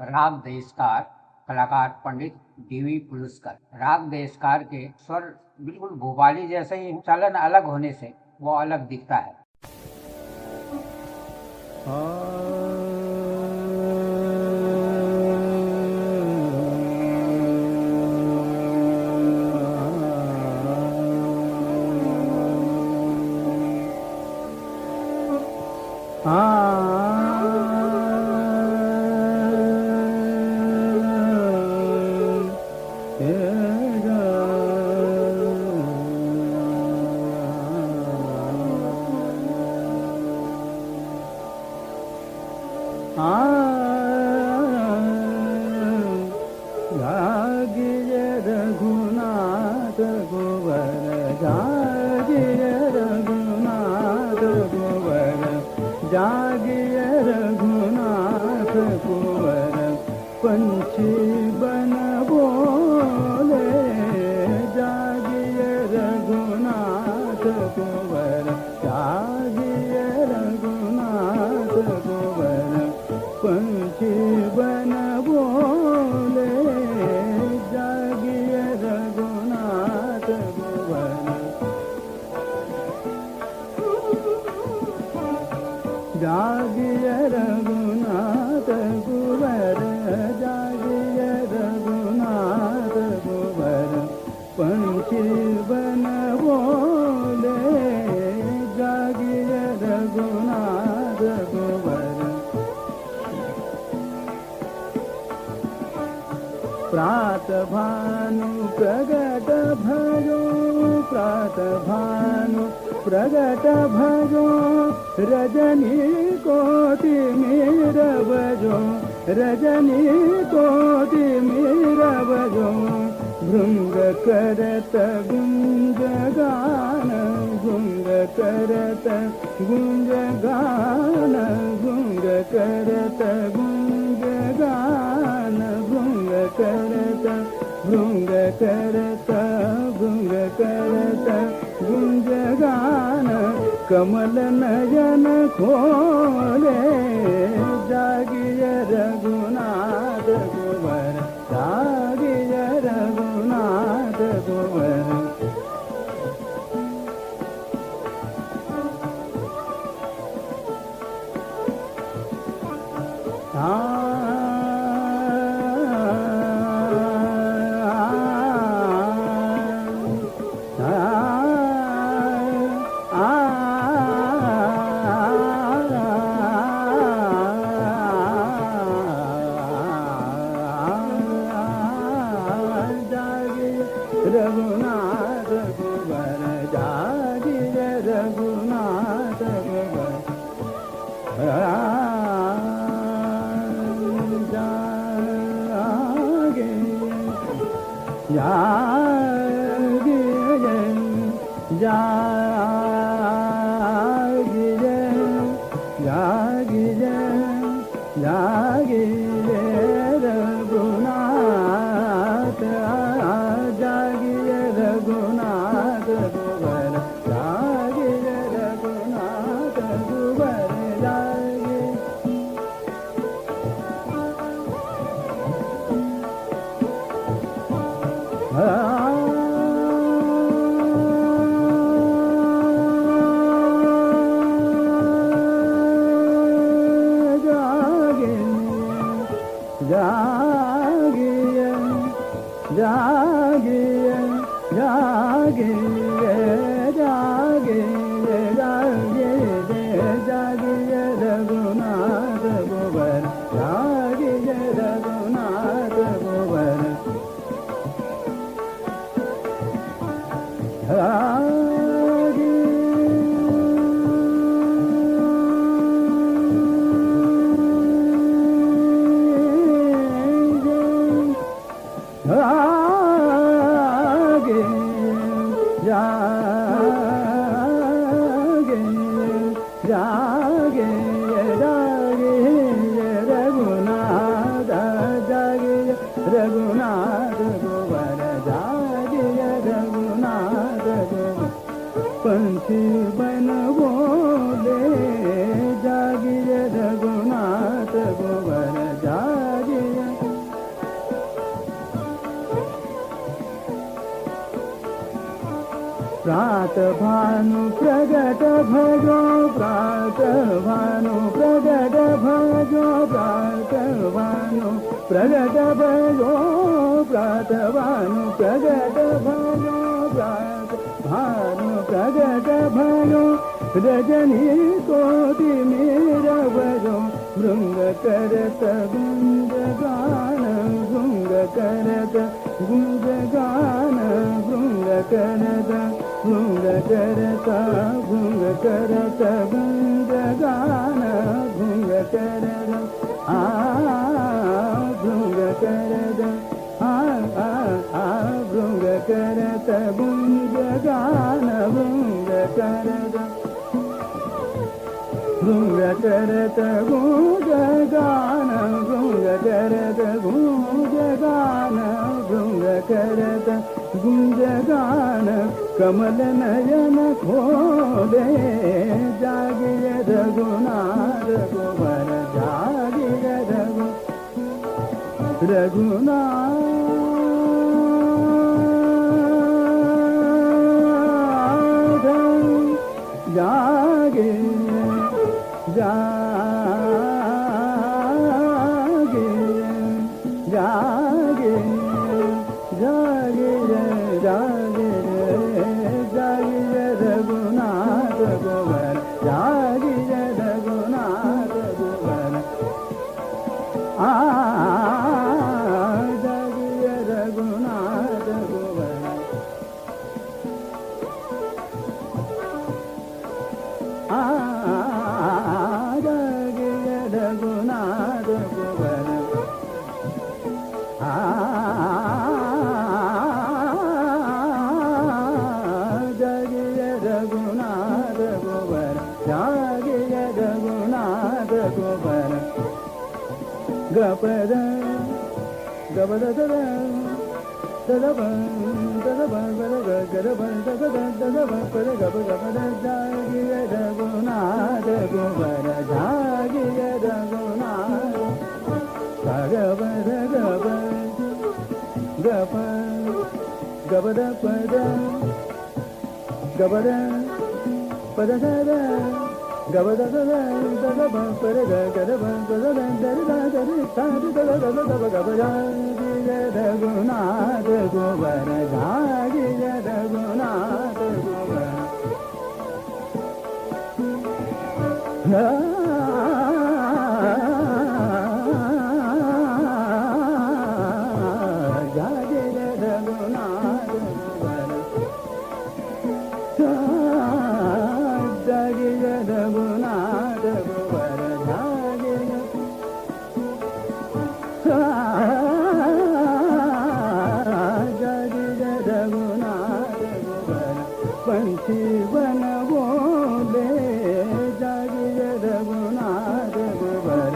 राग देशकार, कलाकार पंडित डीवी पुलुस्कर। राग देशकार के स्वर बिल्कुल भोपाली जैसे ही चलन अलग होने से वो अलग दिखता है। जागिए रघुनाथ गोबर, जागिए रघुनाथ गोबर, जागिए रघुनाथ गोबर। पंछी बन बोले जागिए रघुनाथ गोबर, जागिए रघुनाथ गोबर। पंछी बन बोले जागिए रघुनाथ गोबर, जागिए रघुनाथ गोबर, जागिए रघुनाथ गोबर। पंछी बन बोले जागिए रघुनाथ गोबर। प्रात भानु प्रगट भजो, प्रात भानु प्रगट भजो। रजनी कोटि मीर बजो, रजनी कोटि मीर बजो। भृंग करत गुंज गान, भृंग करत गुंज गान, भृंग करत गुंज गान। भृंग करत, भृंग करत, भृंग करत गुंज गान। कमल नयन खोले जागिए रघुनाथ गोबर, जागिए रघुनाथ गोबर। रघुनाथ गोबर, जागिए रघुनाथ गोबर। जागिए, जागिए, जागिए, जागिए, जागिए रघुनाथ, जागिए रघुनाथ गोबर, जागिए रघुनाथ गोबर, जागिए। जागिए, जागिए, जागिए, जागिए, जागिए, जागिए रघुनाथ गोबर, जागिए रघुनाथ गोबर। जागिए, जागिए रघुनाथ, जागिए रघुनाथ गोबर, जागिए रघुनाथ गोबर। पंछी बन बोले जागिए रघुनाथ गोबर, जागिए प्रात भानु प्रगट भजो प्रात भानु प्रगट भजो प्रात भानु प्रगट भजो प्रात भानु प्रगट भजो प्रात भानु प्रगट भजो रजनी कोटि मेरा भजो भृंग करत गुंज गान भृंग करत गुंज गान भृंग करत भृंग करत भृंग करत गुंज गान भृंग करत भृंग करत भृंग करत गुंज गान भृंग करत भृंग करत गुंज गान भृंग करत गुंज गान भृंग करत गुंज गान कमल नयन खोले जागिय रघुनाथ कुंवर जागिय रघुनाथ जागे जागे जागे जागे जागे जागे रघुनाथ कुंवर जागे रघुनाथ कुंवर जागे रघुनाथ कुंवर रघुनाथ कुंवर जागिय रघुनाथ कुंवर जागिय रघुनाथ कुंवर गपद गपद जागिय रघुनाथ कुंवर जागिय रघुनाथ गपद गप गपद पद गपद पद गपद पद रघुनाथ कुंवर जागिय रघुनाथ कुंवर जागिय रघुनाथ कुंवर जागिय रघुनाथ कुंवर जागिय जागिय रघुनाथ कुंवर पंछी बन बोले जागिय रघुनाथ कुंवर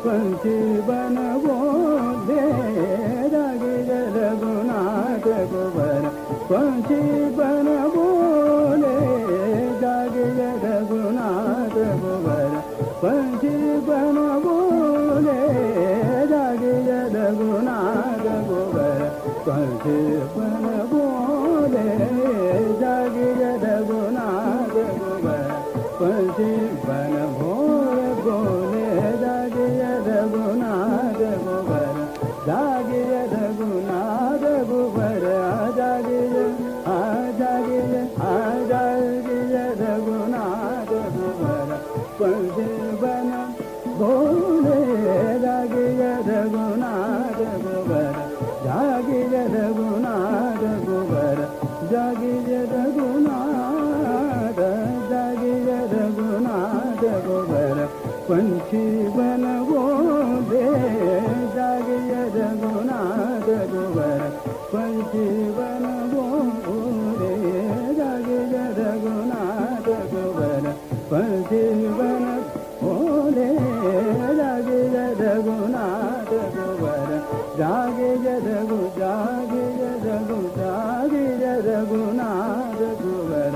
पंछी बन बोले जागिय रघुनाथ कुंवर पंछी बन बोले जागिय रघुनाथ कुंवर पंछी बन बोले जागिय रघुनाथ कुंवर पंछी बन बोले जागिय रघुनाथ कुंवर पंछी बन भोर बोले जागिय रघुनाथ कुंवर जागिय रघुनाथ कुंवर जागिय जागिय जागिय रघुनाथ कुंवर पंछी बन भोले जागिय रघुनाथ कुंवर जागिय रघुनाथ कुंवर जागिय रघुनाथ जागिय रघुनाथ कुंवर पंछी बन बोले जागिय रघुनाथ कुंवर पंछी बन बोले जागिय रघुनाथ कुंवर पंछी बन बोले जागिय रघुनाथ कुंवर जागिय रघुनाथ कुंवर